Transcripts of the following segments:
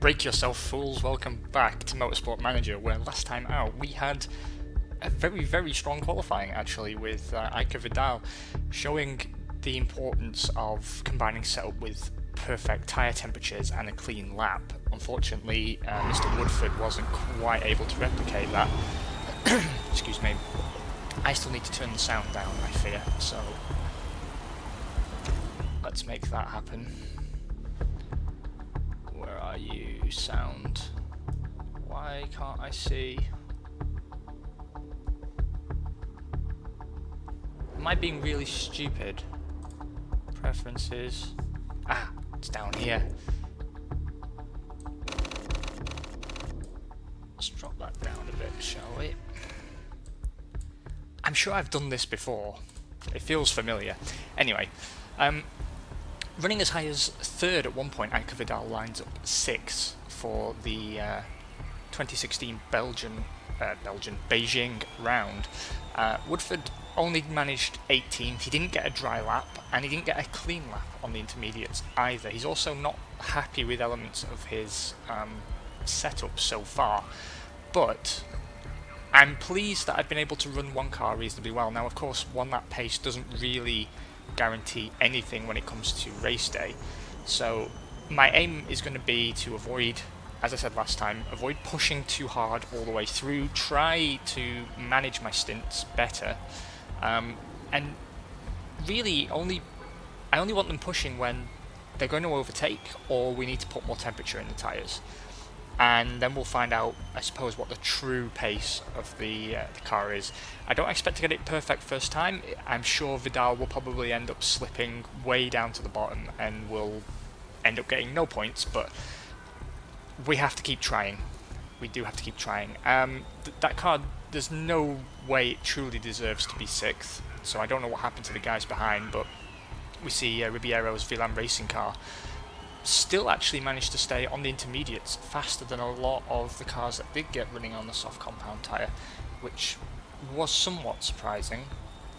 Break yourself, fools. Welcome back to Motorsport Manager, where last time out we had a very strong qualifying actually with Iker Vidal, showing the importance of combining setup with perfect tyre temperatures and a clean lap. Unfortunately, Mr. Woodford wasn't quite able to replicate that. Excuse me. I still need to turn the sound down, I fear, so let's make that happen. Where are you, sound? Why can't I see? Am I being really stupid? Preferences. Ah, it's down here. Let's drop that down a bit, shall we? I'm sure I've done this before. It feels familiar. Anyway, running as high as third at one point, Iker Vidal lines up 6th for the 2016 Beijing round. Woodford only managed 18th. He didn't get a dry lap, and he didn't get a clean lap on the intermediates either. He's also not happy with elements of his setup so far, but I'm pleased that I've been able to run one car reasonably well. Now, of course, one lap pace doesn't really guarantee anything when it comes to race day, so my aim is going to be to avoid, as I said last time, avoid pushing too hard all the way through, try to manage my stints better, and really I only want them pushing when they're going to overtake or we need to put more temperature in the tyres. And then we'll find out, I suppose, what the true pace of the car is. I don't expect to get it perfect first time. I'm sure Vidal will probably end up slipping way down to the bottom and will end up getting no points, but we have to keep trying. We do have to keep trying. That car, there's no way it truly deserves to be 6th, so I don't know what happened to the guys behind, but we see Ribeiro's VLAN racing car still actually managed to stay on the intermediates faster than a lot of the cars that did get running on the soft compound tyre, which was somewhat surprising.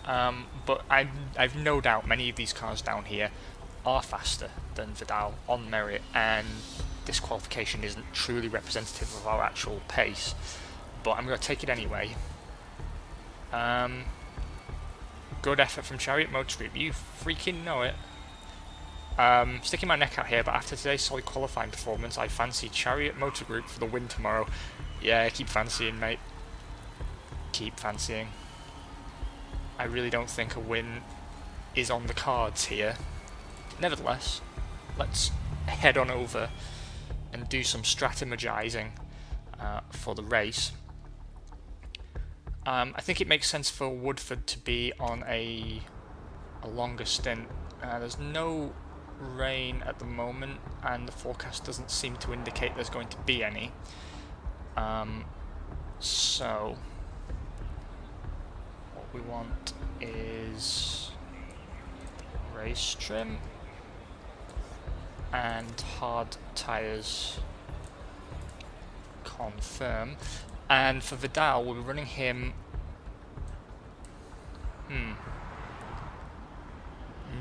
But I've no doubt many of these cars down here are faster than Vidal on merit, and this qualification isn't truly representative of our actual pace, but I'm going to take it anyway. Good effort from Chariot Motor Group, you freaking know it. Sticking my neck out here, but after today's solid qualifying performance, I fancy Chariot Motor Group for the win tomorrow. Yeah, keep fancying, mate. Keep fancying. I really don't think a win is on the cards here. Nevertheless, let's head on over and do some strategizing for the race. I think it makes sense for Woodford to be on a longer stint. There's no rain at the moment, and the forecast doesn't seem to indicate there's going to be any. So what we want is race trim and hard tyres confirm. And for Vidal, we'll be running him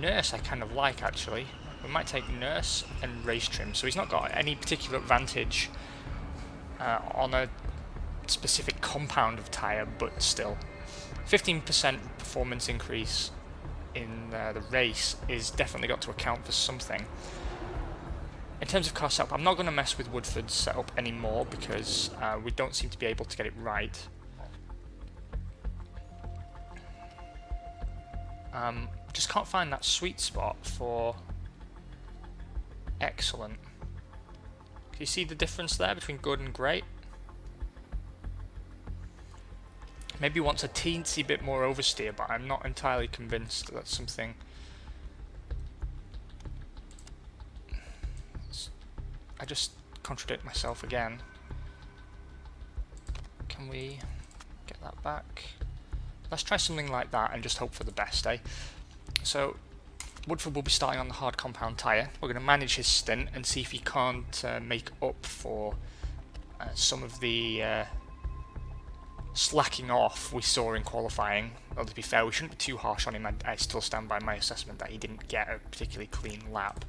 Nurse I kind of like, actually. We might take Nurse and race trim, so he's not got any particular advantage on a specific compound of tyre, but still. 15% performance increase in the race is definitely got to account for something. In terms of car setup, I'm not going to mess with Woodford's setup anymore because we don't seem to be able to get it right. Just can't find that sweet spot for excellent. Can you see the difference there between good and great? Maybe wants a teensy bit more oversteer, but I'm not entirely convinced that that's something. I just contradict myself again. Can we get that back? Let's try something like that and just hope for the best, eh? So Woodford will be starting on the hard compound tyre. We're going to manage his stint and see if he can't make up for some of the slacking off we saw in qualifying. Well, to be fair, we shouldn't be too harsh on him. I still stand by my assessment that he didn't get a particularly clean lap.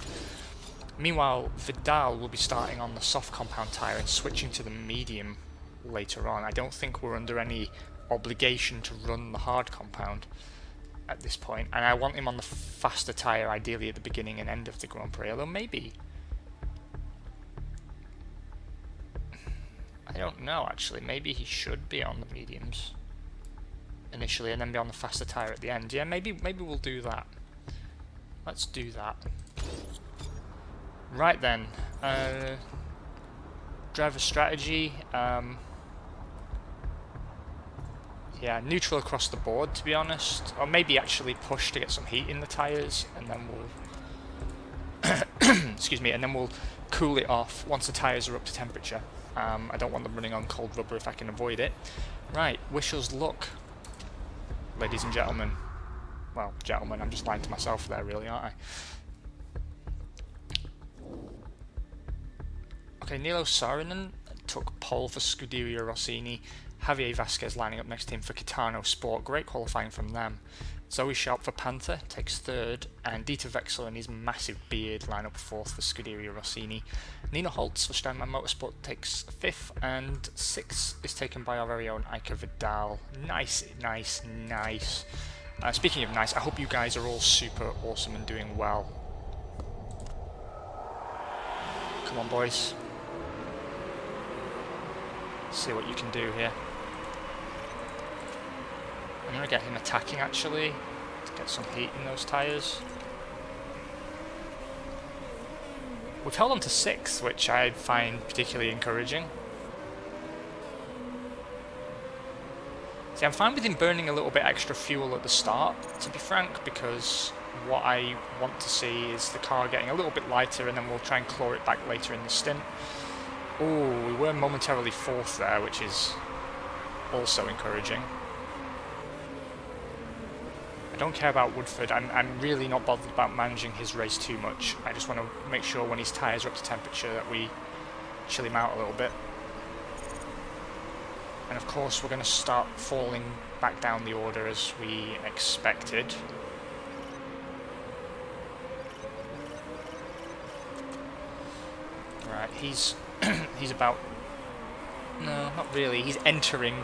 Meanwhile, Vidal will be starting on the soft compound tyre and switching to the medium later on. I don't think we're under any obligation to run the hard compound at this point, and I want him on the faster tyre ideally at the beginning and end of the Grand Prix, although maybe... I don't know actually, maybe he should be on the mediums initially and then be on the faster tyre at the end. Yeah, maybe we'll do that. Let's do that. Right then, driver strategy, yeah, neutral across the board to be honest, or maybe actually push to get some heat in the tyres and then we'll excuse me, and then we'll cool it off once the tyres are up to temperature. I don't want them running on cold rubber if I can avoid it. Right, wish us luck, ladies and gentlemen. Well, gentlemen, I'm just lying to myself there really, aren't I? Okay, Nilo Saarinen took pole for Scuderia Rossini. Javier Vasquez lining up next to him for Kitano Sport. Great qualifying from them. Zoe Sharp for Panther takes third, and Dieter Wexler and his massive beard line up fourth for Scuderia Rossini. Nina Holtz for Steinman Motorsport takes fifth, and sixth is taken by our very own Iker Vidal. Nice, nice, nice. Speaking of nice, I hope you guys are all super awesome and doing well. Come on, boys. See what you can do here. I'm going to get him attacking actually, to get some heat in those tyres. We've held on to 6th, which I find particularly encouraging. See, I'm fine with him burning a little bit extra fuel at the start, to be frank, because what I want to see is the car getting a little bit lighter and then we'll try and claw it back later in the stint. Oh, we were momentarily 4th there, which is also encouraging. I don't care about Woodford. I'm really not bothered about managing his race too much. I just want to make sure when his tyres are up to temperature that we chill him out a little bit. And of course we're going to start falling back down the order as we expected. Right, he's about... No, not really. He's entering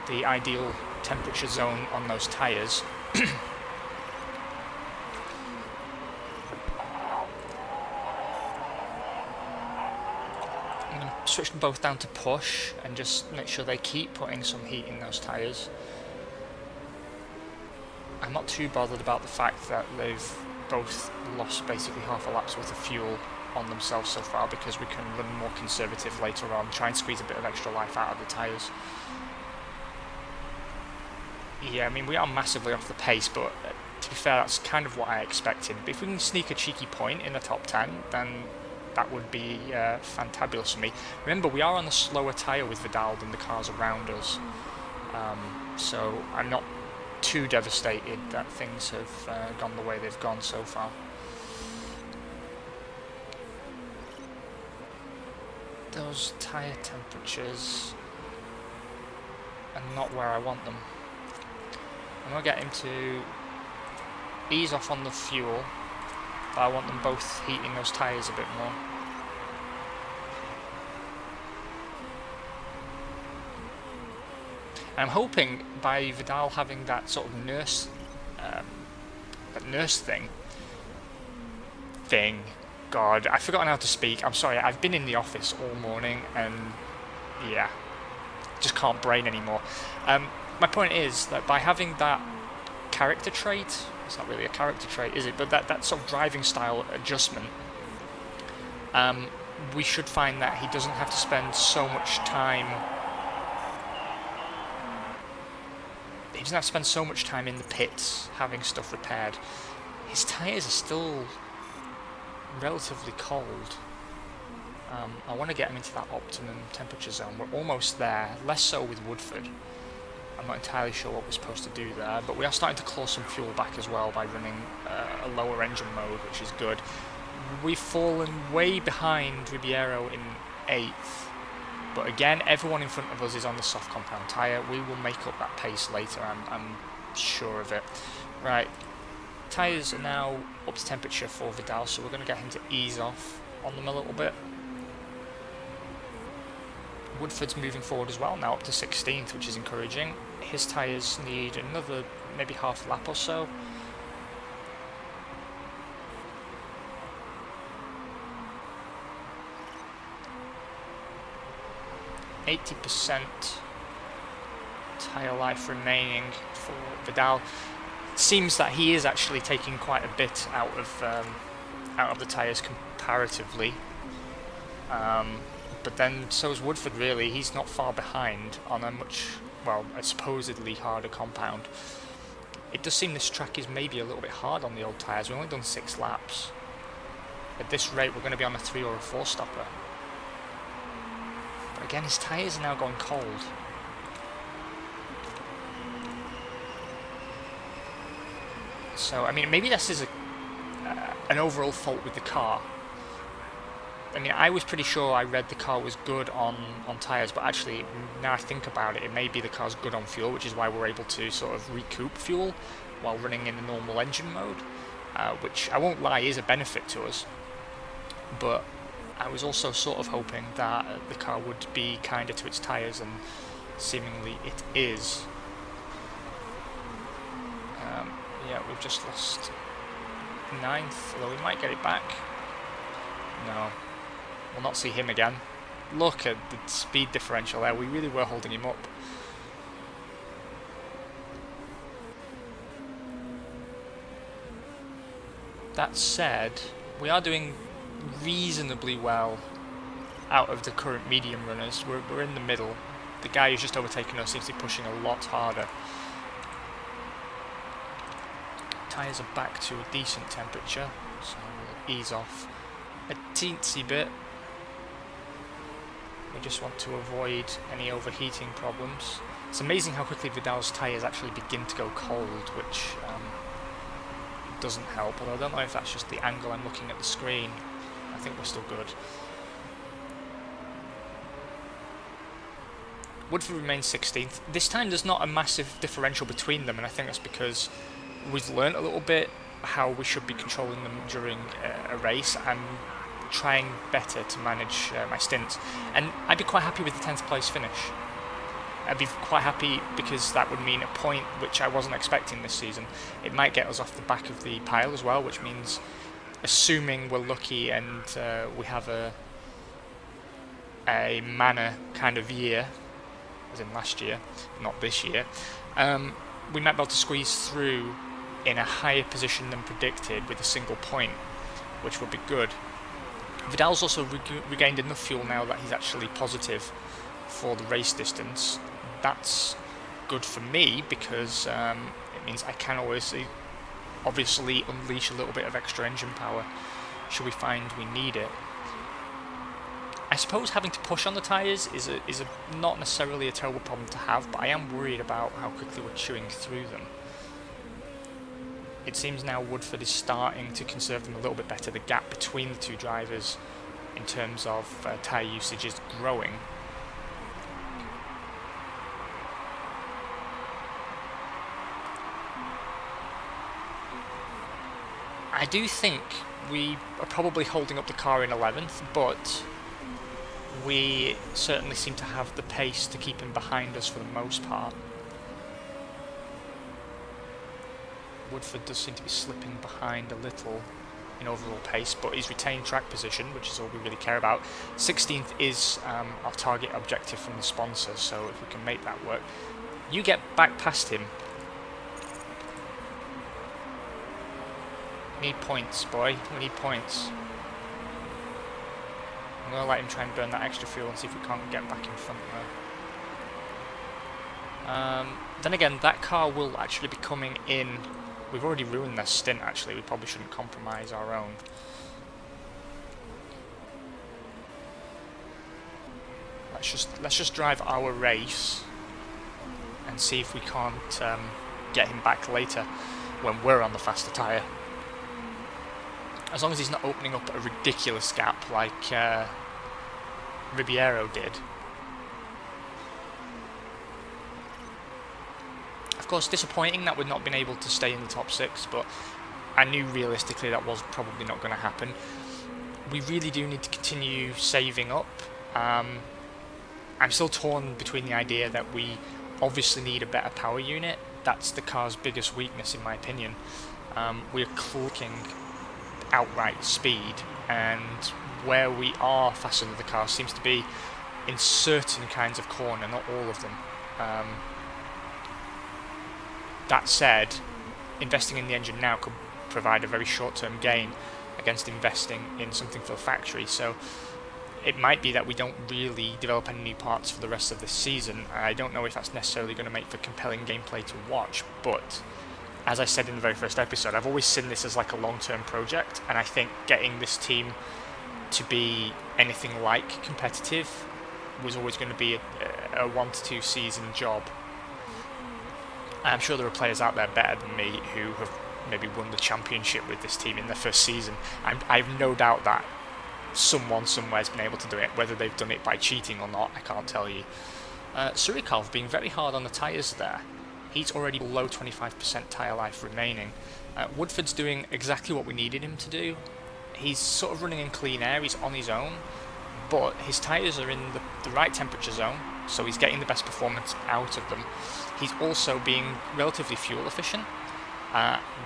the ideal temperature zone on those tyres. I'm going to switch them both down to push and just make sure they keep putting some heat in those tyres. I'm not too bothered about the fact that they've both lost basically half a lap's worth of fuel on themselves so far, because we can run more conservative later on, try and squeeze a bit of extra life out of the tyres. Yeah, I mean, we are massively off the pace, but to be fair, that's kind of what I expected. But if we can sneak a cheeky point in the top 10, then that would be fantabulous for me. Remember, we are on the slower tyre with Vidal than the cars around us, so I'm not too devastated that things have gone the way they've gone so far. Those tyre temperatures are not where I want them. I'm going to get him to ease off on the fuel, but I want them both heating those tyres a bit more. And I'm hoping by Vidal having that sort of nurse thing, God, I've forgotten how to speak, I'm sorry, I've been in the office all morning and yeah, just can't brain anymore. My point is that by having that character trait, it's not really a character trait, is it, but that sort of driving style adjustment, we should find that he doesn't have to spend so much time in the pits having stuff repaired. His tyres are still relatively cold. I want to get him into that optimum temperature zone. We're almost there, less so with Woodford. I'm not entirely sure what we're supposed to do there, but we are starting to claw some fuel back as well by running a lower engine mode, which is good. We've fallen way behind Ribeiro in 8th, but again, everyone in front of us is on the soft compound tyre. We will make up that pace later, I'm sure of it. Right, Tyres are now up to temperature for Vidal, so we're going to get him to ease off on them a little bit. Woodford's moving forward as well, now up to 16th, which is encouraging. His tyres need another maybe half lap or so. %, tyre life remaining for Vidal. Seems that he is actually taking quite a bit out of the tyres comparatively, but then so is Woodford. Really, he's not far behind on a a supposedly harder compound. It does seem this track is maybe a little bit hard on the old tyres. We've only done 6 laps. At this rate, we're going to be on a 3 or a 4 stopper. But again, his tyres are now gone cold. So, I mean, maybe this is an overall fault with the car. I mean, I was pretty sure I read the car was good on tyres, but actually, now I think about it, it may be the car's good on fuel, which is why we're able to sort of recoup fuel while running in the normal engine mode, which, I won't lie, is a benefit to us. But I was also sort of hoping that the car would be kinder to its tyres, and seemingly it is. Yeah, we've just lost 9th, although we might get it back. No, we'll not see him again. Look at the speed differential there, we really were holding him up. That said, we are doing reasonably well out of the current medium runners. We're in the middle. The guy who's just overtaken us seems to be pushing a lot harder. Tyres are back to a decent temperature, so we'll ease off a teensy bit. We just want to avoid any overheating problems. It's amazing how quickly Vidal's tyres actually begin to go cold, which doesn't help, although I don't know if that's just the angle I'm looking at the screen. I think we're still good. Woodford remains 16th. This time there's not a massive differential between them, and I think that's because we've learnt a little bit how we should be controlling them during a race. I'm trying better to manage my stints, and I'd be quite happy with the 10th place finish. I'd be quite happy because that would mean a point which I wasn't expecting this season. It might get us off the back of the pile as well, which means, assuming we're lucky and we have a manner kind of year, as in last year, not this year, we might be able to squeeze through in a higher position than predicted with a single point, which would be good. Vidal's also regained enough fuel now that he's actually positive for the race distance. That's good for me because it means I can always obviously unleash a little bit of extra engine power should we find we need it. I suppose having to push on the tyres is not necessarily a terrible problem to have, but I am worried about how quickly we're chewing through them. It seems now Woodford is starting to conserve them a little bit better. The gap between the two drivers in terms of tyre usage is growing. I do think we are probably holding up the car in 11th, but we certainly seem to have the pace to keep him behind us for the most part. Woodford does seem to be slipping behind a little in overall pace, but he's retained track position, which is all we really care about. 16th is our target objective from the sponsor, so if we can make that work. You get back past him. We need points, boy. We need points. I'm going to let him try and burn that extra fuel and see if we can't get back in front there. Then again, that car will actually be coming in. We've already ruined their stint, actually. We probably shouldn't compromise our own. Let's just drive our race and see if we can't get him back later when we're on the faster tyre. As long as he's not opening up a ridiculous gap like Ribeiro did. Of course, disappointing that we've not been able to stay in the top 6, but I knew realistically that was probably not going to happen. We really do need to continue saving up. I'm still torn between the idea that we obviously need a better power unit. That's the car's biggest weakness in my opinion. We're clocking outright speed, and where we are faster than the car seems to be in certain kinds of corner, not all of them. That said, investing in the engine now could provide a very short-term gain against investing in something for the factory, so it might be that we don't really develop any new parts for the rest of this season. I don't know if that's necessarily going to make for compelling gameplay to watch, but as I said in the very first episode, I've always seen this as like a long-term project, and I think getting this team to be anything like competitive was always going to be a 1 to 2 season job. I'm sure there are players out there better than me who have maybe won the championship with this team in their first season. I have no doubt that someone somewhere has been able to do it. Whether they've done it by cheating or not, I can't tell you. Surikov being very hard on the tyres there. He's already below 25% tyre life remaining. Woodford's doing exactly what we needed him to do. He's sort of running in clean air, he's on his own, but his tyres are in the right temperature zone, so he's getting the best performance out of them. He's also being relatively fuel efficient,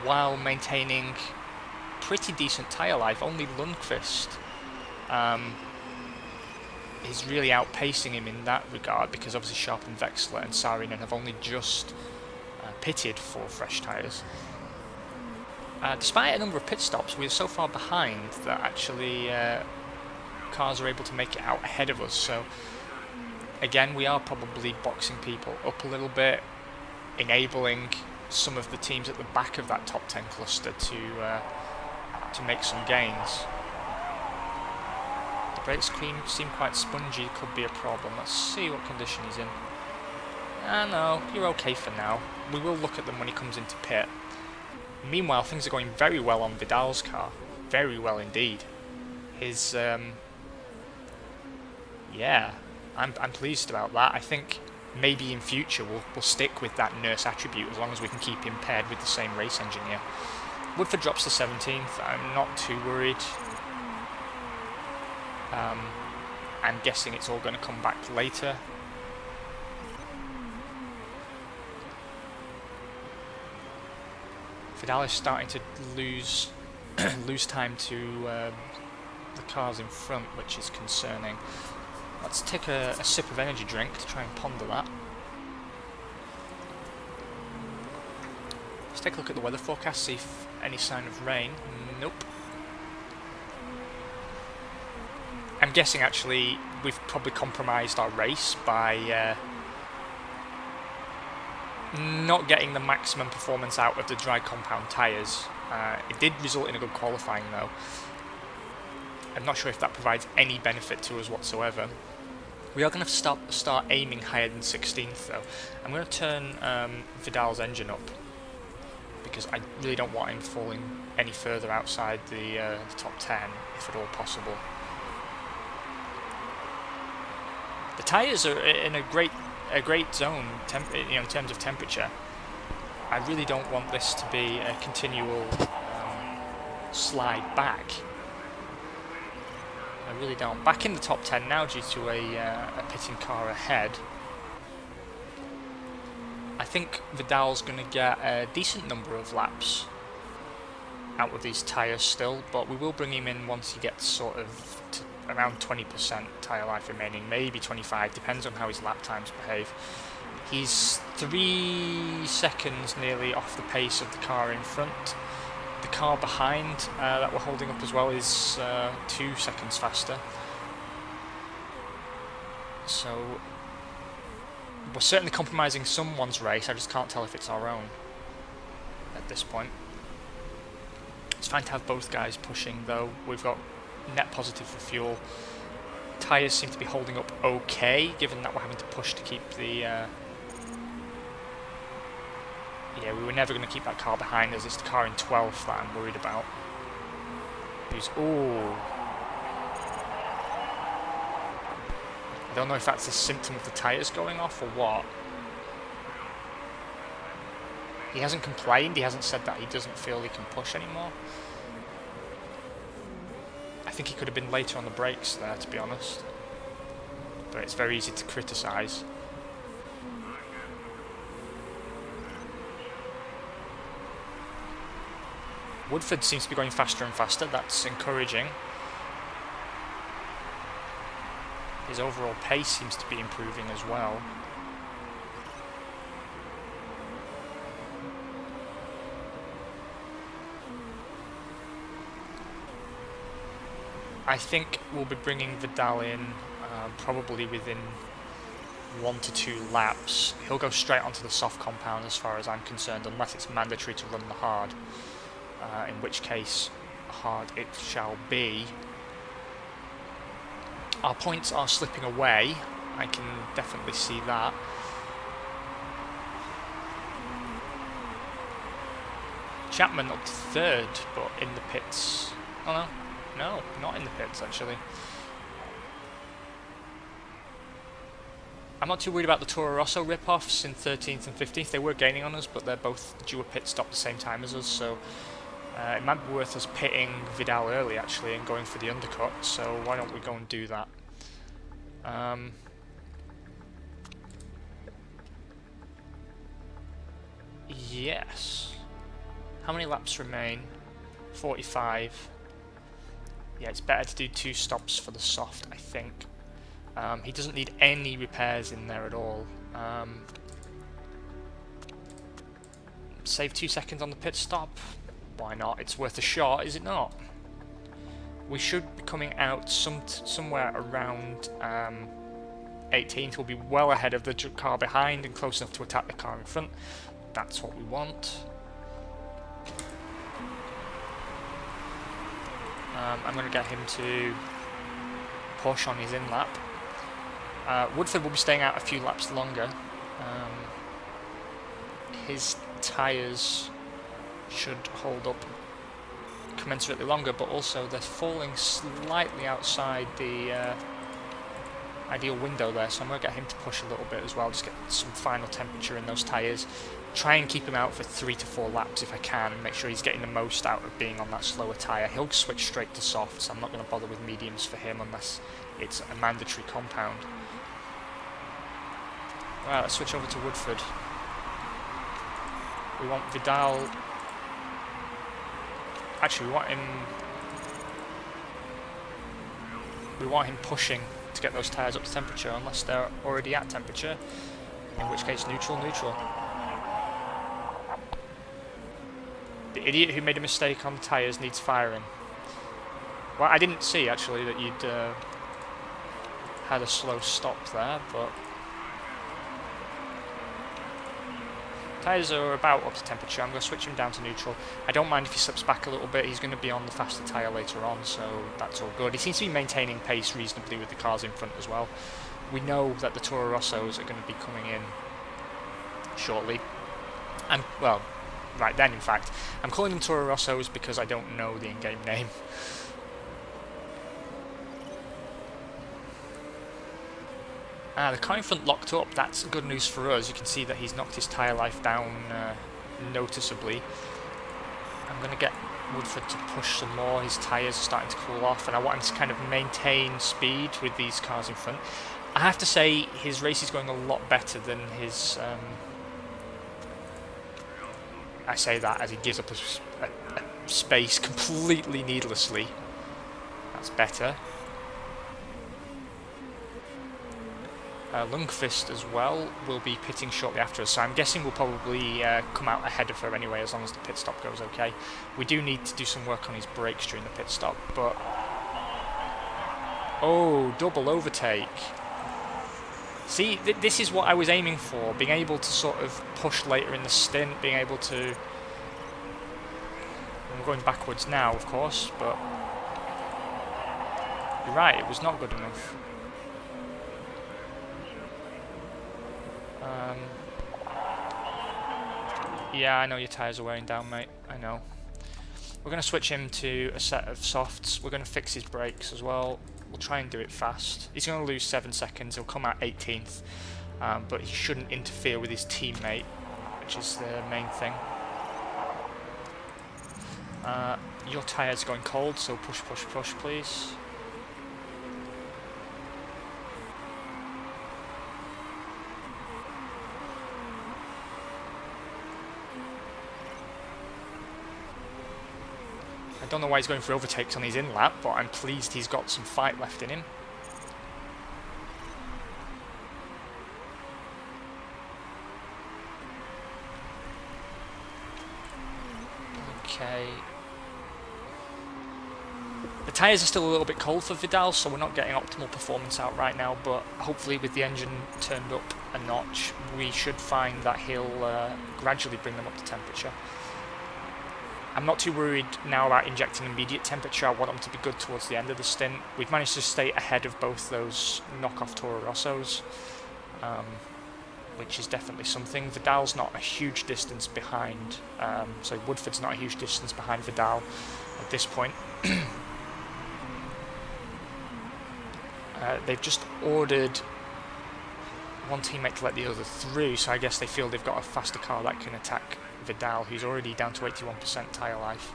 while maintaining pretty decent tyre life. Only Lundqvist is really outpacing him in that regard, because obviously Sharp and Vexler and Saarinen have only just pitted for fresh tyres. Despite a number of pit stops, we're so far behind that actually cars are able to make it out ahead of us, so again we are probably boxing people up a little bit, enabling some of the teams at the back of that top 10 cluster to make some gains. The brakes seem quite spongy, could be a problem. Let's see what condition he's in. No, you're okay for now. We will look at them when he comes into pit. Meanwhile, things are going very well on Vidal's car. Very well indeed. His, yeah, I'm pleased about that. I think maybe in future we'll stick with that nurse attribute as long as we can keep him paired with the same race engineer. Woodford drops to 17th. I'm not too worried. I'm guessing it's all going to come back later. Vidal is starting to lose time to the cars in front, which is concerning. Let's take a sip of energy drink to try and ponder that. Let's take a look at the weather forecast, see if any sign of rain. Nope. I'm guessing actually we've probably compromised our race by not getting the maximum performance out of the dry compound tyres. It did result in a good qualifying though. I'm not sure if that provides any benefit to us whatsoever. We are going to start aiming higher than 16th though. I'm going to turn Vidal's engine up, because I really don't want him falling any further outside the top 10, if at all possible. The tyres are in a great zone in terms of temperature. I really don't want this to be a continual slide back. I really don't. Back in the top 10 now due to a pitting car ahead. I think Vidal's going to get a decent number of laps out of these tyres still, but we will bring him in once he gets sort of to around 20% tyre life remaining, maybe 25, depends on how his lap times behave. He's 3 seconds nearly off the pace of the car in front. The car behind that we're holding up as well is 2 seconds faster. So we're certainly compromising someone's race, I just can't tell if it's our own at this point. It's fine to have both guys pushing though. We've got net positive for fuel. Tyres seem to be holding up okay, given that we're having to push to keep the... Yeah, we were never going to keep that car behind us. It's the car in 12th that I'm worried about. Who's... Ooh. I don't know if that's a symptom of the tyres going off or what. He hasn't complained, he hasn't said that he doesn't feel he can push anymore. I think he could have been later on the brakes there, to be honest. But it's very easy to criticise. Woodford seems to be going faster and faster, that's encouraging. His overall pace seems to be improving as well. I think we'll be bringing Vidal in probably within 1 to 2 laps. He'll go straight onto the soft compound as far as I'm concerned, unless it's mandatory to run the hard. In which case, hard it shall be. Our points are slipping away, I can definitely see that. Chapman up to 3rd, but in the pits. Oh no, not in the pits actually. I'm not too worried about the Toro Rosso rip-offs in 13th and 15th. They were gaining on us, but they're both due a pit stop at the same time as us, so it might be worth us pitting Vidal early actually and going for the undercut, so why don't we go and do that. Yes. How many laps remain? 45. Yeah, it's better to do 2 stops for the soft, I think. He doesn't need any repairs in there at all. Save 2 seconds on the pit stop. Why not? It's worth a shot, is it not? We should be coming out somewhere around 18th. We'll be well ahead of the car behind and close enough to attack the car in front. That's what we want. I'm going to get him to push on his in-lap. Woodford will be staying out a few laps longer. His tyres should hold up commensurately longer, but also they're falling slightly outside the ideal window there, so I'm going to get him to push a little bit as well, just get some final temperature in those tyres. Try and keep him out for 3 to 4 laps if I can, and make sure he's getting the most out of being on that slower tyre. He'll switch straight to softs. I'm not going to bother with mediums for him unless it's a mandatory compound. Right, let's switch over to Woodford. We want Vidal. Actually, we want him pushing to get those tyres up to temperature, unless they're already at temperature, in which case neutral. The idiot who made a mistake on the tyres needs firing. Well, I didn't see actually that you'd had a slow stop there, but tyres are about up to temperature. I'm going to switch him down to neutral. I don't mind if he slips back a little bit. He's going to be on the faster tyre later on, so that's all good. He seems to be maintaining pace reasonably with the cars in front as well. We know that the Toro Rossos are going to be coming in shortly. And, well, right then in fact. I'm calling them Toro Rossos because I don't know the in-game name. The car in front locked up. That's good news for us. You can see that he's knocked his tyre life down noticeably. I'm going to get Woodford to push some more. His tyres are starting to cool off, and I want him to kind of maintain speed with these cars in front. I have to say his race is going a lot better than his... I say that as he gives up a space completely needlessly. That's better. Lundqvist as well will be pitting shortly after us, so I'm guessing we'll probably come out ahead of her anyway, as long as the pit stop goes okay. We do need to do some work on his brakes during the pit stop, but... Oh, double overtake. See, this is what I was aiming for, being able to sort of push later in the stint, being able to... I'm going backwards now, of course, but... You're right, it was not good enough. Yeah, I know your tyres are wearing down, mate. I know. We're going to switch him to a set of softs. We're going to fix his brakes as well. We'll try and do it fast. He's going to lose 7 seconds. He'll come out 18th. But he shouldn't interfere with his teammate which is the main thing. Your tyres going cold, so push, push, push, please. I don't know why he's going for overtakes on his in-lap, but I'm pleased he's got some fight left in him. Okay. The tyres are still a little bit cold for Vidal, so we're not getting optimal performance out right now, but hopefully with the engine turned up a notch, we should find that he'll gradually bring them up to temperature. I'm not too worried now about injecting immediate temperature. I want them to be good towards the end of the stint. We've managed to stay ahead of both those knockoff Toro Rossos, which is definitely something. Vidal's not a huge distance behind, so Woodford's not a huge distance behind Vidal at this point. They've just ordered one teammate to let the other through, so I guess they feel they've got a faster car that can attack Vidal, who's already down to 81% tyre life.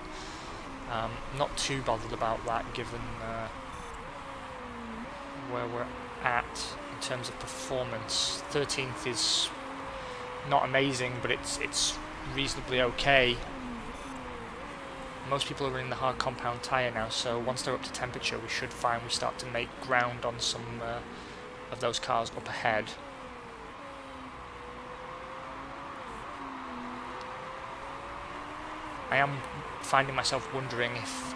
Not too bothered about that given where we're at in terms of performance. 13th is not amazing, but it's reasonably okay. Most people are in the hard compound tyre now, so once they're up to temperature we should find we start to make ground on some of those cars up ahead. I am finding myself wondering if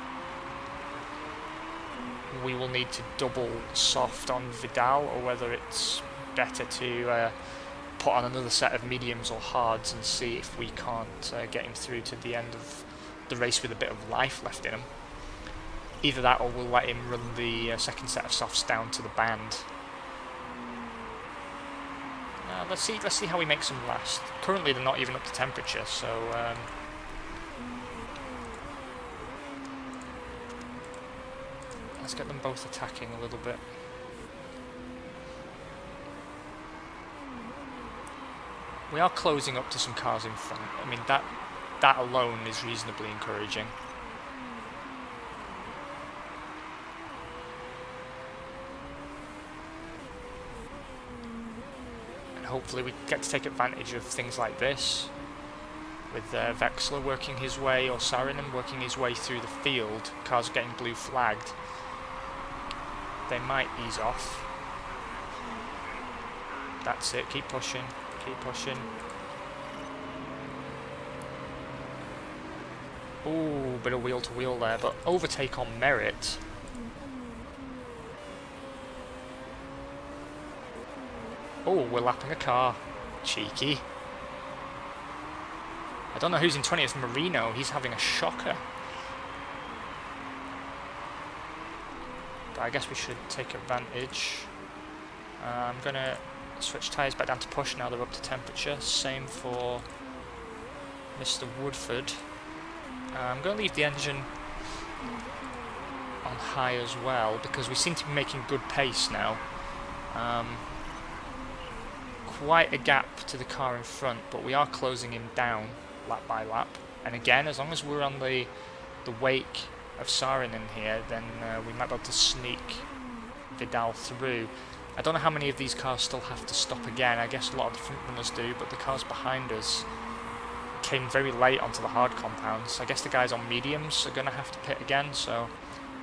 we will need to double soft on Vidal, or whether it's better to put on another set of mediums or hards and see if we can't get him through to the end of the race with a bit of life left in him. Either that, or we'll let him run the second set of softs down to the band. Let's see how he makes them last. Currently they're not even up to temperature, so let's get them both attacking a little bit. We are closing up to some cars in front. I mean, that alone is reasonably encouraging. And hopefully we get to take advantage of things like this, with Vexler working his way, or Saarinen working his way through the field. Cars getting blue flagged. They might ease off. That's it, keep pushing, keep pushing. Ooh, bit of wheel to wheel there, but overtake on merit. Oh, we're lapping a car. Cheeky. I don't know who's in 20th. Marino, he's having a shocker. But I guess we should take advantage. I'm going to switch tyres back down to push now they're up to temperature. Same for Mr. Woodford. I'm going to leave the engine on high as well, because we seem to be making good pace now. Quite a gap to the car in front, but we are closing him down lap by lap. And again, as long as we're on the wake of Saarinen here, then we might be able to sneak Vidal through. I don't know how many of these cars still have to stop again. I guess a lot of the front runners do, but the cars behind us came very late onto the hard compounds. I guess the guys on mediums are going to have to pit again, so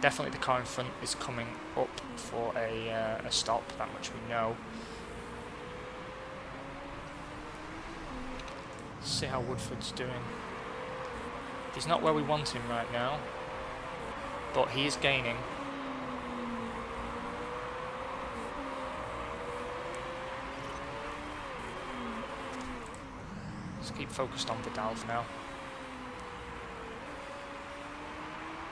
definitely the car in front is coming up for a stop, that much we know. Let's see how Woodford's doing. He's not where we want him right now, but he is gaining. Let's keep focused on Vidal for now.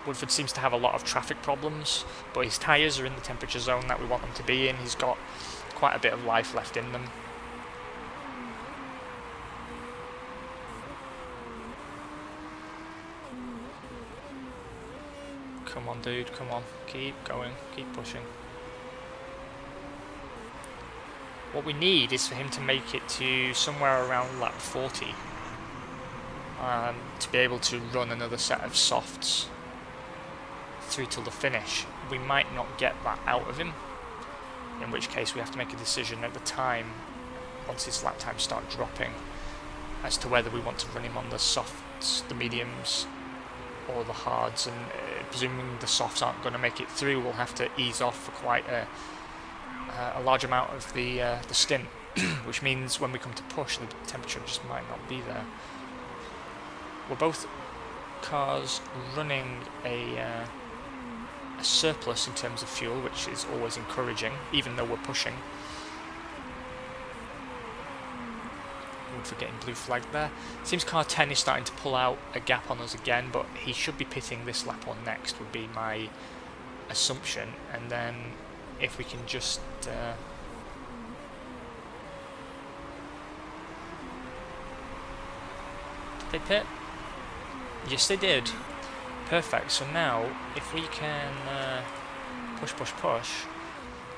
Woodford seems to have a lot of traffic problems, but his tyres are in the temperature zone that we want them to be in. He's got quite a bit of life left in them. Come on, dude, come on. Keep going, keep pushing. What we need is for him to make it to somewhere around lap 40 to be able to run another set of softs through till the finish. We might not get that out of him, in which case we have to make a decision at the time, once his lap times start dropping, as to whether we want to run him on the softs, the mediums, or the hards. And presuming the softs aren't going to make it through, we'll have to ease off for quite a large amount of the stint, which means when we come to push, the temperature just might not be there. We're both cars running a surplus in terms of fuel, which is always encouraging, even though we're pushing. For getting blue flag there. Seems car 10 is starting to pull out a gap on us again, but he should be pitting this lap on next, would be my assumption. And then if we can just did they pit? Yes, they did. Perfect. So now if we can push,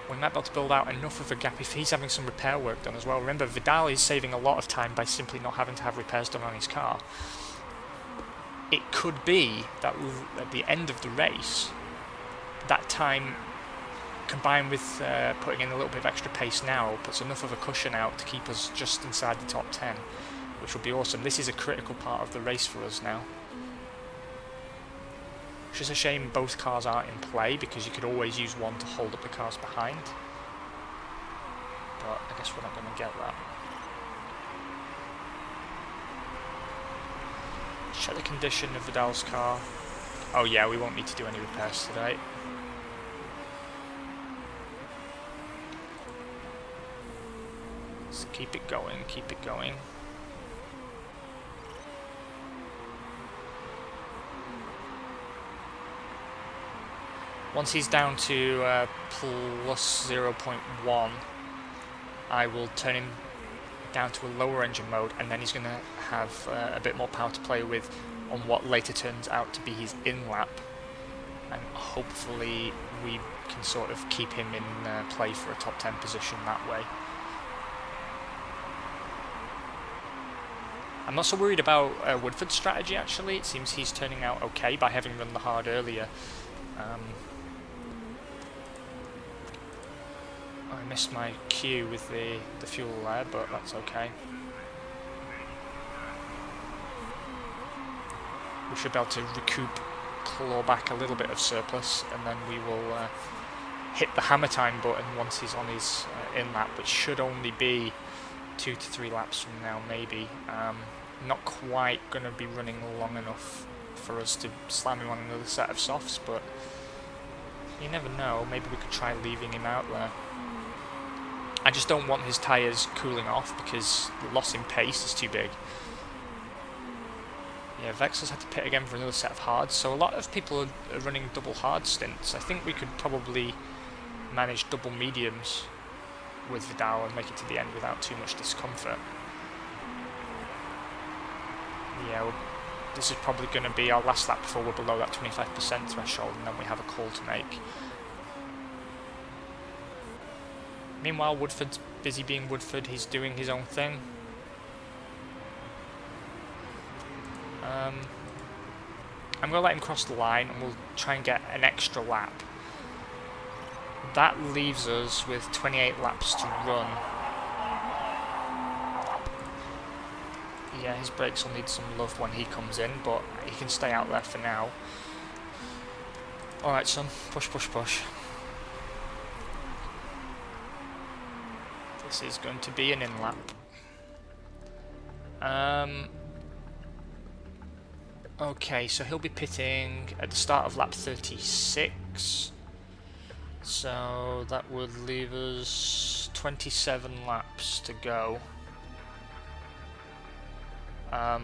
we might be able to build out enough of a gap if he's having some repair work done as well. Remember, Vidal is saving a lot of time by simply not having to have repairs done on his car. It could be that at the end of the race, that time combined with putting in a little bit of extra pace now puts enough of a cushion out to keep us just inside the top 10, which would be awesome. This is a critical part of the race for us now. It's just a shame both cars aren't in play, because you could always use one to hold up the cars behind. But I guess we're not going to get that. Check the condition of Vidal's car. Oh yeah, we won't need to do any repairs today. So keep it going, keep it going. Once he's down to plus 0.1, I will turn him down to a lower engine mode, and then he's going to have a bit more power to play with on what later turns out to be his in-lap. And hopefully we can sort of keep him in play for a top 10 position that way. I'm not so worried about Woodford's strategy actually. It seems he's turning out okay by having run the hard earlier. I missed my cue with the fuel there, but that's okay. We should be able to claw back a little bit of surplus, and then we will hit the hammer time button once he's on his in-lap, which should only be 2 to 3 laps from now, maybe. Not quite going to be running long enough for us to slam him on another set of softs, but you never know. Maybe we could try leaving him out there. I just don't want his tyres cooling off, because the loss in pace is too big. Yeah, Vex has had to pit again for another set of hards, so a lot of people are running double hard stints. I think we could probably manage double mediums with Vidal and make it to the end without too much discomfort. Yeah, well, this is probably going to be our last lap before we're below that 25% threshold, and then we have a call to make. Meanwhile, Woodford's busy being Woodford, he's doing his own thing. I'm going to let him cross the line, and we'll try and get an extra lap. That leaves us with 28 laps to run. Yeah, his brakes will need some love when he comes in, but he can stay out there for now. Alright, son, push, push, push. This is going to be an in-lap. Okay, so he'll be pitting at the start of lap 36. So that would leave us 27 laps to go. Yeah,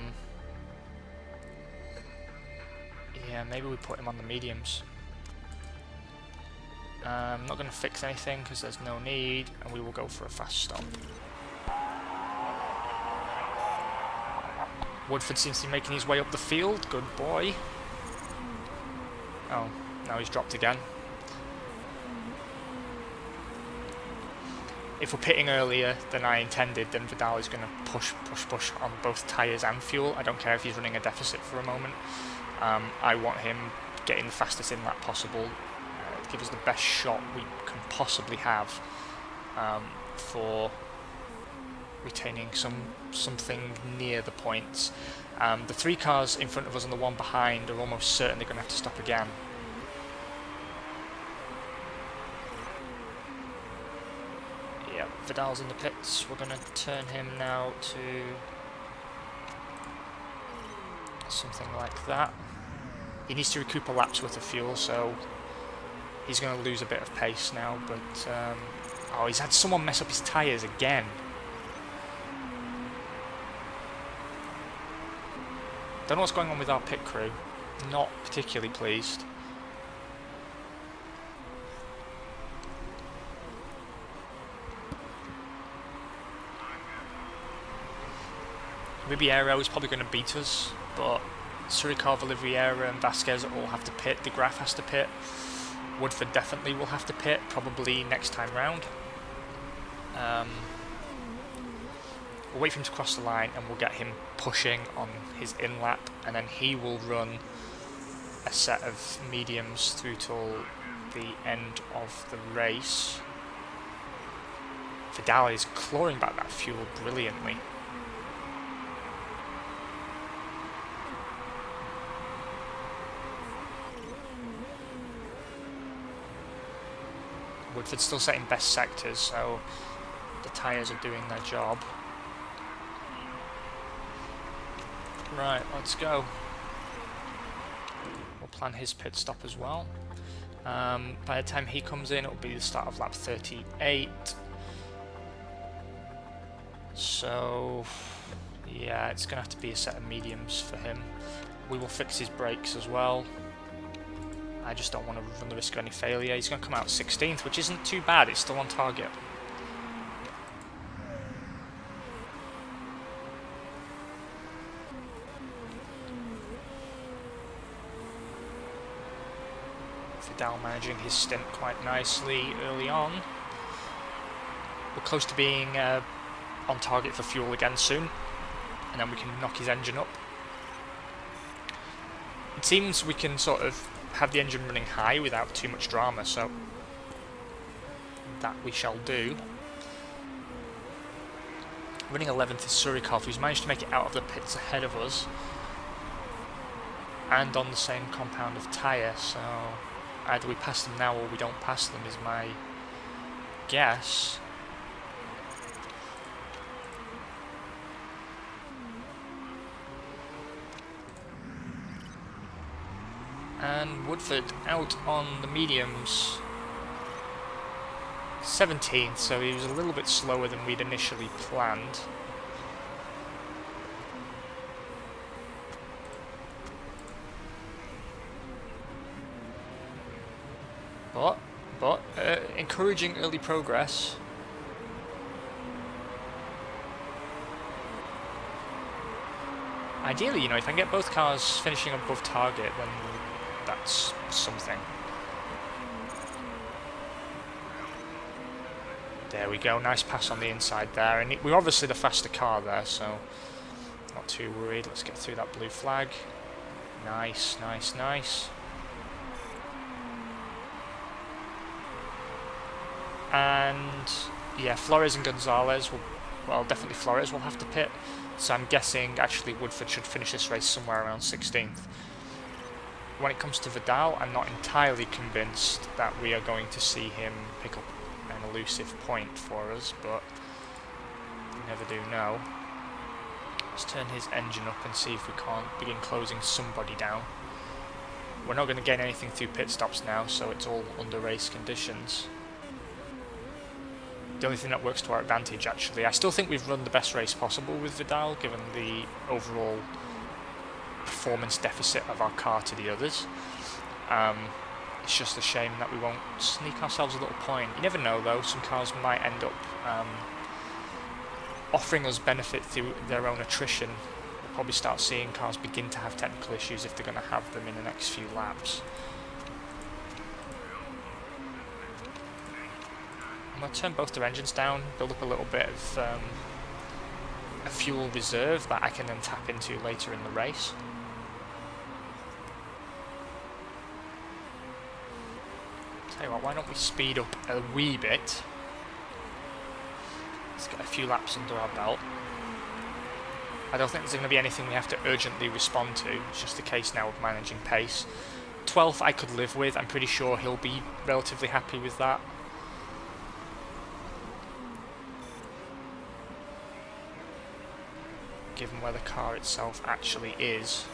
maybe we put him on the mediums. I'm not going to fix anything because there's no need, and we will go for a fast stop. Woodford seems to be making his way up the field. Good boy. Oh, now he's dropped again. if we're pitting earlier than I intended, then Vidal is going to push on both tyres and fuel. I don't care if he's running a deficit for a moment. I want him getting the fastest in lap possible, to give us the best shot we can possibly have for retaining something near the points. The 3 cars in front of us and the one behind are almost certain they're going to have to stop again. Yeah, Vidal's in the pits. We're going to turn him now to something like that. He needs to recoup a lap's worth of fuel, so he's going to lose a bit of pace now, but oh, he's had someone mess up his tyres again. Don't know what's going on with our pit crew. Not particularly pleased. Ribeiro is probably going to beat us, but Surikov, Oliveira and Vasquez all have to pit. De Graaf has to pit. Woodford definitely will have to pit, probably next time round. We'll wait for him to cross the line and we'll get him pushing on his in-lap, and then he will run a set of mediums through till the end of the race. Vidal is clawing back that fuel brilliantly. Woodford's still setting best sectors, so the tyres are doing their job. Right, let's go. We'll plan his pit stop as well. By the time he comes in, it'll be the start of lap 38. So, yeah, it's going to have to be a set of mediums for him. We will fix his brakes as well. I just don't want to run the risk of any failure. He's going to come out 16th, which isn't too bad. It's still on target. Vidal managing his stint quite nicely early on. We're close to being on target for fuel again soon, and then we can knock his engine up. It seems we can sort of have the engine running high without too much drama, so that we shall do. Running 11th is Surikov, who's managed to make it out of the pits ahead of us and on the same compound of tyre, so either we pass them now or we don't pass them is my guess. And Woodford out on the mediums, 17th, so he was a little bit slower than we'd initially planned. But encouraging early progress. Ideally, you know, if I can get both cars finishing above target, then that's something. There we go, nice pass on the inside there, and we're obviously the faster car there, so not too worried. Let's get through that blue flag. Nice, nice, nice. And yeah, Flores and Gonzalez will, well, definitely Flores will have to pit, so I'm guessing actually Woodford should finish this race somewhere around 16th. When it comes to Vidal, I'm not entirely convinced that we are going to see him pick up an elusive point for us, but you never do know. Let's turn his engine up and see if we can't begin closing somebody down. We're not going to gain anything through pit stops now, so it's all under race conditions. The only thing that works to our advantage, actually. I still think we've run the best race possible with Vidal, given the overall performance deficit of our car to the others. It's just a shame that we won't sneak ourselves a little point. You never know, though. Some cars might end up offering us benefit through their own attrition. We'll probably start seeing cars begin to have technical issues if they're going to have them in the next few laps. I'm going to turn both their engines down, build up a little bit of a fuel reserve that I can then tap into later in the race. Tell you what, why don't we speed up a wee bit? Let's get a few laps under our belt. I don't think there's going to be anything we have to urgently respond to. It's just a case now of managing pace. 12th I could live with. I'm pretty sure he'll be relatively happy with that. Given where the car itself actually is.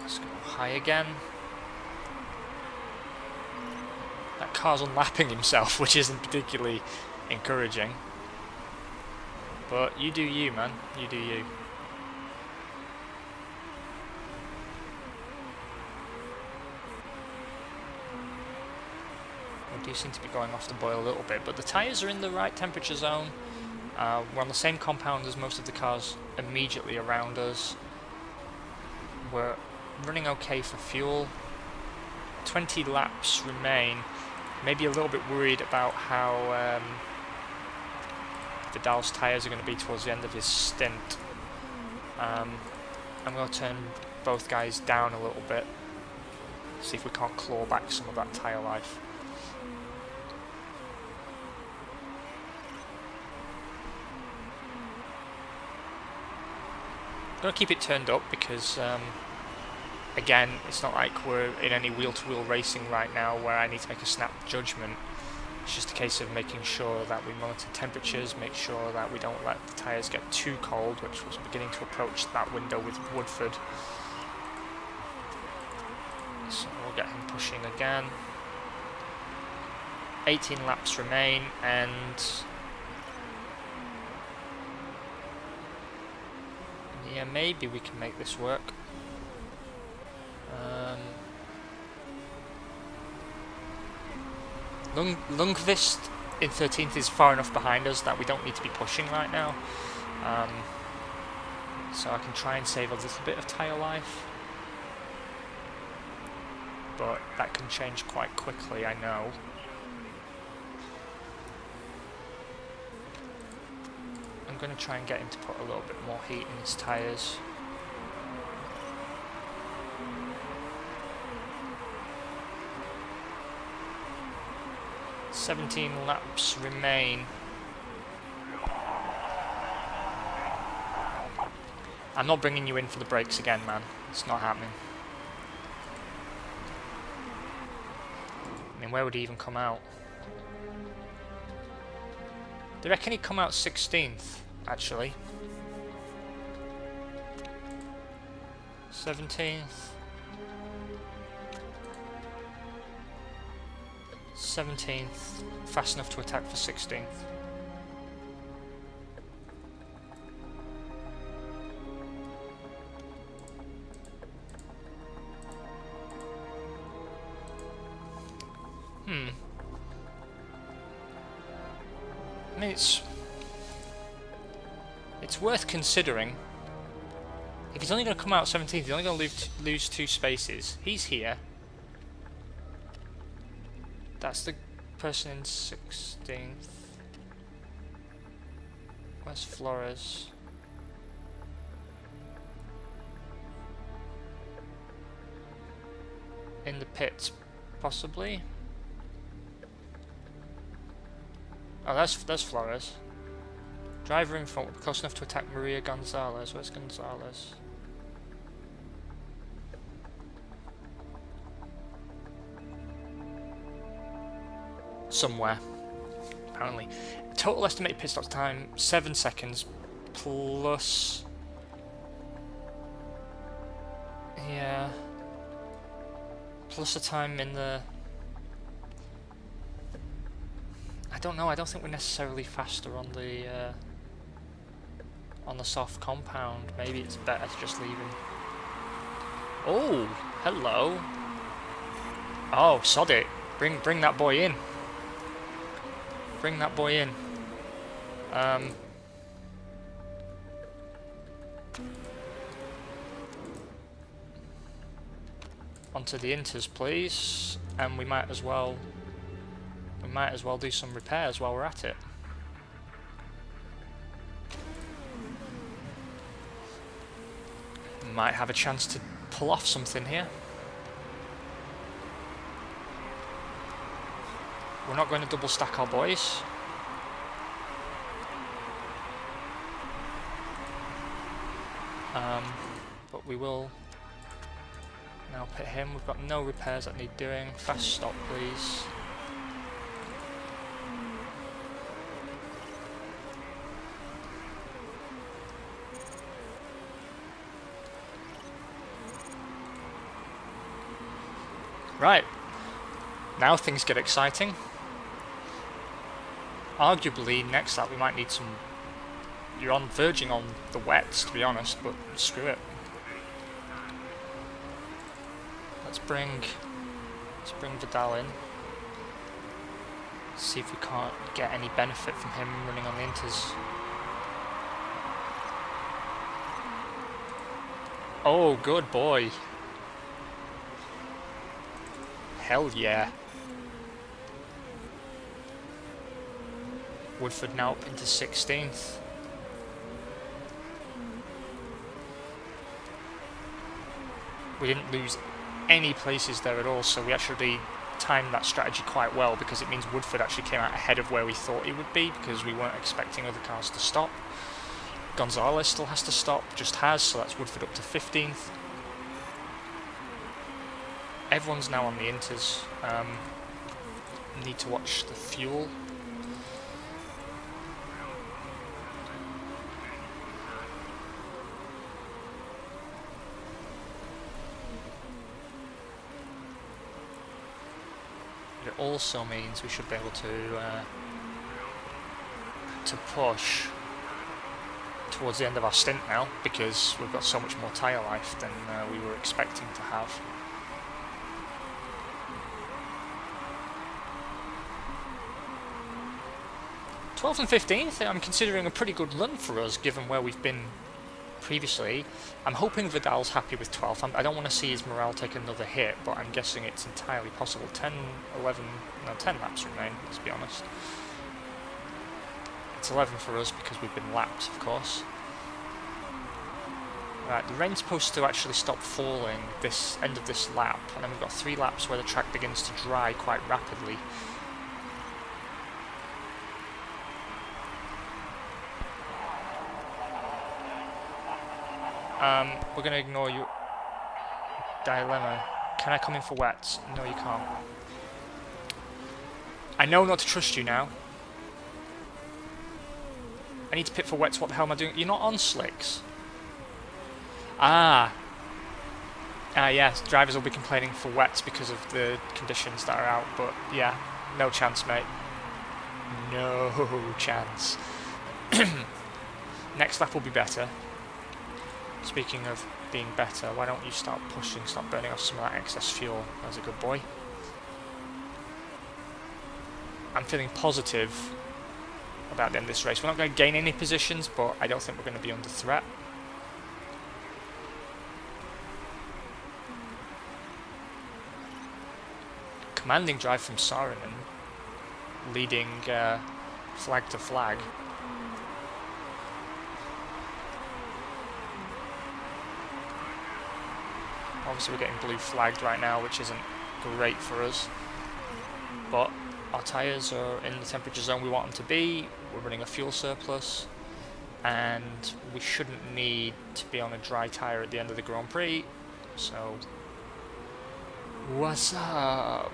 Let's go high again. That car's unlapping himself, which isn't particularly encouraging. But you do you, man. You do you. We do seem to be going off the boil a little bit, but the tyres are in the right temperature zone. We're on the same compound as most of the cars immediately around us. We're running okay for fuel. 20 laps remain. Maybe a little bit worried about how Vidal's tyres are going to be towards the end of his stint. I'm going to turn both guys down a little bit. See if we can't claw back some of that tyre life. I'm going to keep it turned up because again, it's not like we're in any wheel-to-wheel racing right now where I need to make a snap judgment. It's just a case of making sure that we monitor temperatures, make sure that we don't let the tyres get too cold, which was beginning to approach that window with Woodford. So we'll get him pushing again. 18 laps remain, and yeah, maybe we can make this work. Lundqvist in 13th is far enough behind us that we don't need to be pushing right now. So I can try and save a little bit of tyre life. But that can change quite quickly, I know. I'm going to try and get him to put a little bit more heat in his tyres. "17 laps remain." I'm not bringing you in for the brakes again, man. It's not happening. I mean, where would he even come out? They reckon he'd come out 16th, actually. 17th. 17th, fast enough to attack for 16th. I mean, it's worth considering. If he's only going to come out 17th, he's only going to lose 2 spaces. He's here. That's the person in 16th. Where's Flores? In the pits, possibly. Oh, that's Flores. Driver in front, close enough to attack Maria Gonzalez. Where's Gonzalez? Somewhere, apparently. Total estimated pit stop time 7 seconds plus. Yeah. Plus the time in the. I don't know. I don't think we're necessarily faster on the soft compound. Maybe it's better to just leave him. Oh, hello. Oh, sod it. Bring that boy in. Bring that boy in. Onto the inters, please, and we might as well do some repairs while we're at it. Might have a chance to pull off something here. We're not going to double stack our boys. But we will now pit him. We've got no repairs that need doing. Fast stop, please. Right, now things get exciting. Arguably, next lap we might need some... You're verging on the wets, to be honest, but screw it. Let's bring Vidal in. See if we can't get any benefit from him running on the inters. Oh, good boy. Hell yeah. Woodford now up into 16th. We didn't lose any places there at all, so we actually timed that strategy quite well, because it means Woodford actually came out ahead of where we thought he would be, because we weren't expecting other cars to stop. Gonzalez still has to stop, just has, so that's Woodford up to 15th. Everyone's now on the inters. Need to watch the fuel. It also means we should be able to push towards the end of our stint now, because we've got so much more tyre life than we were expecting to have. '12th and 15th, I'm considering a pretty good run for us, given where we've been previously. I'm hoping Vidal's happy with 12th. I don't want to see his morale take another hit, but I'm guessing it's entirely possible. 10 laps remain, let's be honest. It's 11 for us because we've been lapped, of course. Right, the rain's supposed to actually stop falling this end of this lap, and then we've got 3 laps where the track begins to dry quite rapidly. We're going to ignore you. Dilemma. Can I come in for wets? No, you can't. I know not to trust you now. I need to pit for wets. What the hell am I doing? You're not on slicks. Yes, drivers will be complaining for wets because of the conditions that are out, but yeah, no chance, mate. No chance. Next lap will be better. Speaking of being better, why don't you start pushing, start burning off some of that excess fuel? That's a good boy. I'm feeling positive about the end of this race. We're not going to gain any positions, but I don't think we're going to be under threat. Commanding drive from Saarinen, leading flag to flag. Obviously we're getting blue flagged right now, which isn't great for us, but our tyres are in the temperature zone we want them to be. We're running a fuel surplus, and we shouldn't need to be on a dry tyre at the end of the Grand Prix, so what's up?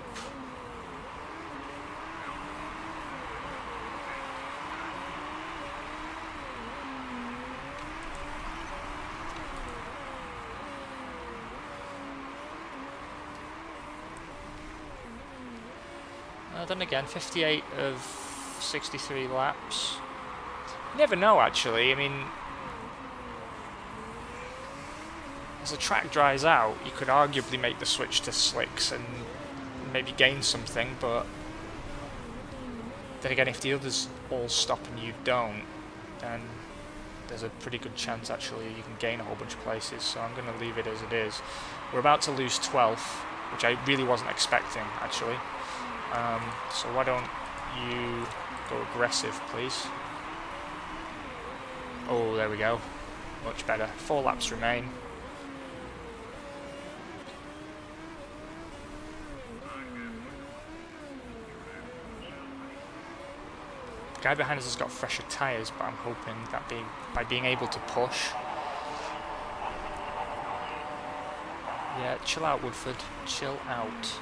Then again, 58 of 63 laps. You never know, actually. I mean, as the track dries out, you could arguably make the switch to slicks and maybe gain something, but then again, if the others all stop and you don't, then there's a pretty good chance actually you can gain a whole bunch of places, so I'm going to leave it as it is. We're about to lose 12th, which I really wasn't expecting actually. So why don't you go aggressive, please? Oh, there we go. Much better. 4 laps remain. The guy behind us has got fresher tyres, but I'm hoping that by being able to push... Yeah, chill out, Woodford. Chill out.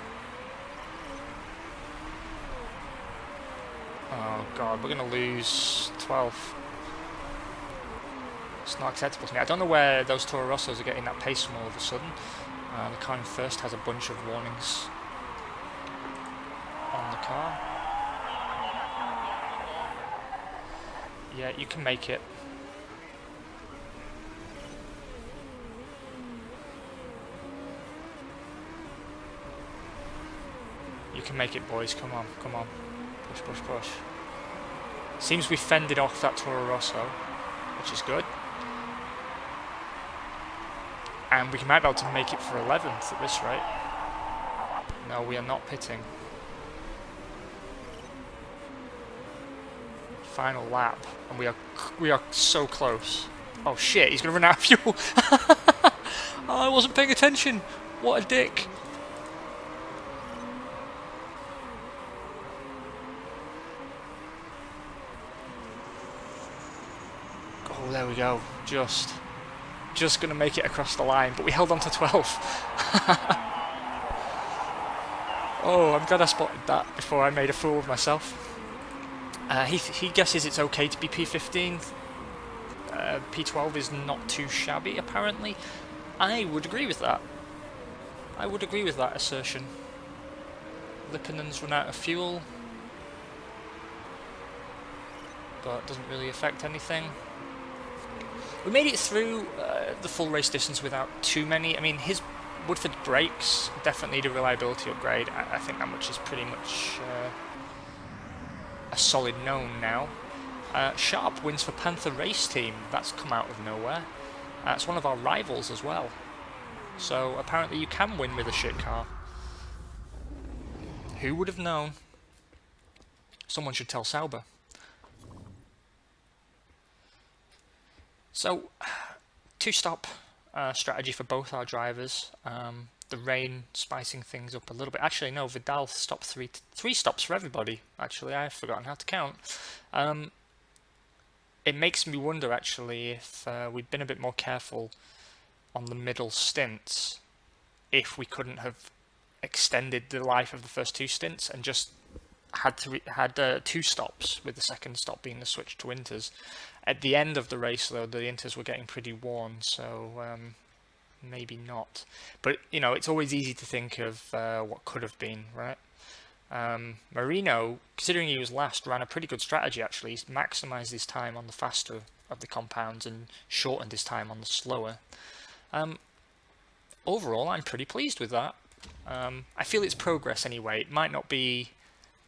Oh god, we're going to lose 12. It's not acceptable to me. I don't know where those Toro Rossos are getting that pace from all of a sudden. The car in first has a bunch of warnings on the car. Yeah, you can make it. You can make it, boys. Come on, come on. Push, push, push. Seems we fended off that Toro Rosso, which is good. And we might be able to make it for 11th at this rate. No, we are not pitting. Final lap, and we are so close. Oh shit, he's gonna run out of fuel. Oh, I wasn't paying attention. What a dick. Oh, there we go. Just gonna make it across the line, but we held on to 12. Oh, I'm glad I spotted that before I made a fool of myself. He guesses it's okay to be P15. P12 is not too shabby, apparently. I would agree with that. I would agree with that assertion. Lippinen's run out of fuel, but it doesn't really affect anything. We made it through the full race distance without too many. I mean, his Woodford brakes definitely need a reliability upgrade. I think that much is pretty much a solid known now. Sharp wins for Panther Race Team. That's come out of nowhere. It's one of our rivals as well. So apparently you can win with a shit car. Who would have known? Someone should tell Sauber. So, 2-stop strategy for both our drivers. The rain spicing things up a little bit. Actually, no, Vidal stopped three stops for everybody. Actually, I've forgotten how to count. It makes me wonder, actually, if we'd been a bit more careful on the middle stints, if we couldn't have extended the life of the first 2 stints and just had 2 stops, with the second stop being the switch to inters. At the end of the race, though, the inters were getting pretty worn, so maybe not. But, you know, it's always easy to think of what could have been, right? Marino, considering he was last, ran a pretty good strategy, actually. He's maximised his time on the faster of the compounds and shortened his time on the slower. Overall, I'm pretty pleased with that. I feel it's progress anyway. It might not be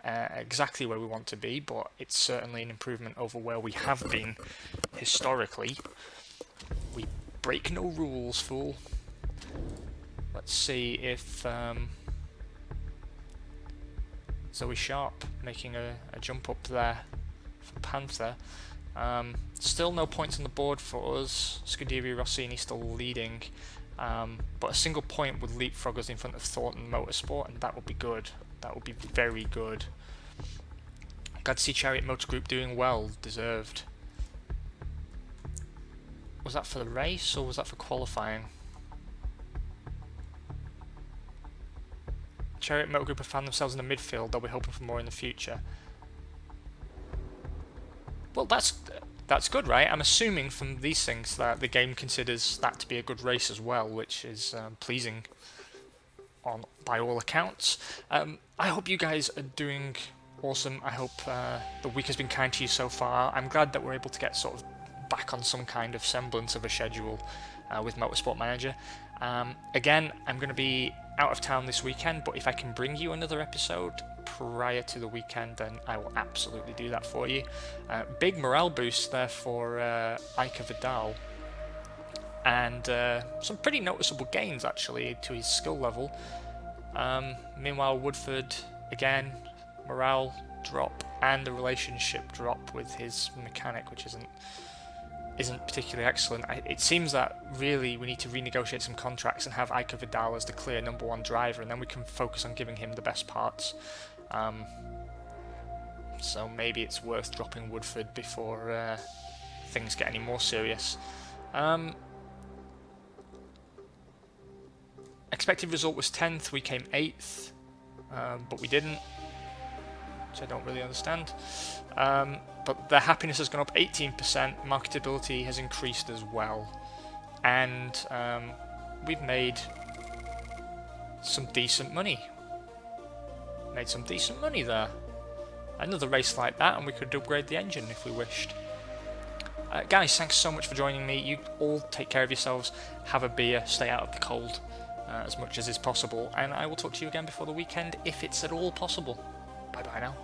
exactly where we want to be, but it's certainly an improvement over where we have been historically. We break no rules, fool. Let's see if Zoe Sharp making a jump up there for Panther. Still no points on the board for us. Scuderia Rossini still leading, but a single point would leapfrog us in front of Thornton Motorsport, and that would be good. That would be very good. Glad to see Chariot Motor Group doing well, deserved. Was that for the race or was that for qualifying? Chariot Motor Group have found themselves in the midfield. They'll be hoping for more in the future. Well, that's good, right? I'm assuming from these things that the game considers that to be a good race as well, which is pleasing by all accounts. I hope you guys are doing awesome. I hope the week has been kind to you so far. I'm glad that we're able to get sort of back on some kind of semblance of a schedule with Motorsport Manager. Again, I'm going to be out of town this weekend, but if I can bring you another episode, prior to the weekend, then I will absolutely do that for you. Big morale boost there for Iker Vidal, and some pretty noticeable gains actually to his skill level. Meanwhile, Woodford, again, morale drop and a relationship drop with his mechanic, which isn't particularly excellent. It seems that really we need to renegotiate some contracts and have Iker Vidal as the clear number one driver, and then we can focus on giving him the best parts. So maybe it's worth dropping Woodford before things get any more serious. Expected result was 10th, we came 8th, but we didn't, which I don't really understand. But their happiness has gone up 18%, marketability has increased as well, and we've made some decent money. There. Another race like that and we could upgrade the engine if we wished. Guys, thanks so much for joining me. You all take care of yourselves, have a beer, stay out of the cold as much as is possible, and I will talk to you again before the weekend if it's at all possible. Bye bye now.